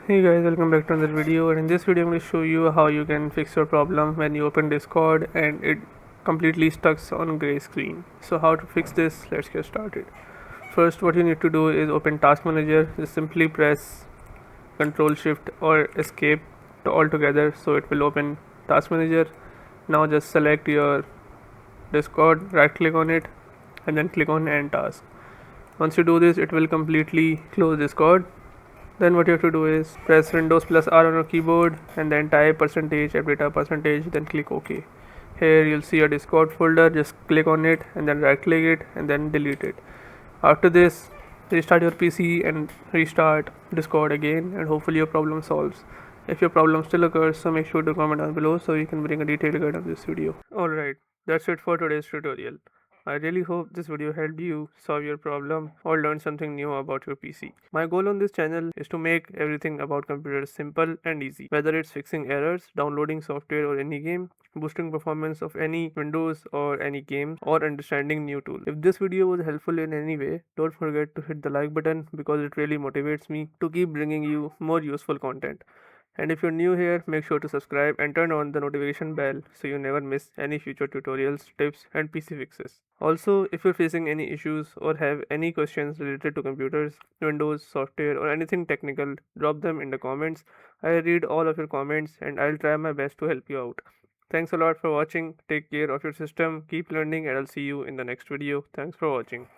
Hey guys, welcome back to another video, and in this video I'm going to show you how you can fix your problem when you open Discord and it completely stucks on gray screen. So how to fix this? Let's get started. First, what you need to do is open Task Manager. Just simply press Control Shift or Escape all together so it will open Task Manager. Now just select your Discord, right click on it and then click on End Task. Once you do this, it will completely close Discord. Then what you have to do is press Windows plus R on your keyboard and then type %, then click OK. Here you'll see a Discord folder, just click on it and then right click it and then delete it. After this, restart your PC and restart Discord again, and hopefully your problem solves. If your problem still occurs, so make sure to comment down below so we can bring a detailed guide of this video. Alright, that's it for today's tutorial. I really hope this video helped you solve your problem or learn something new about your PC. My goal on this channel is to make everything about computers simple and easy, whether it's fixing errors, downloading software or any game, boosting performance of any Windows or any game, or understanding new tools. If this video was helpful in any way, don't forget to hit the like button because it really motivates me to keep bringing you more useful content. And if you're new here, make sure to subscribe and turn on the notification bell so you never miss any future tutorials, tips, and PC fixes. Also, if you're facing any issues or have any questions related to computers, Windows, software, or anything technical, drop them in the comments. I read all of your comments and I'll try my best to help you out. Thanks a lot for watching. Take care of your system, keep learning, and I'll see you in the next video. Thanks for watching.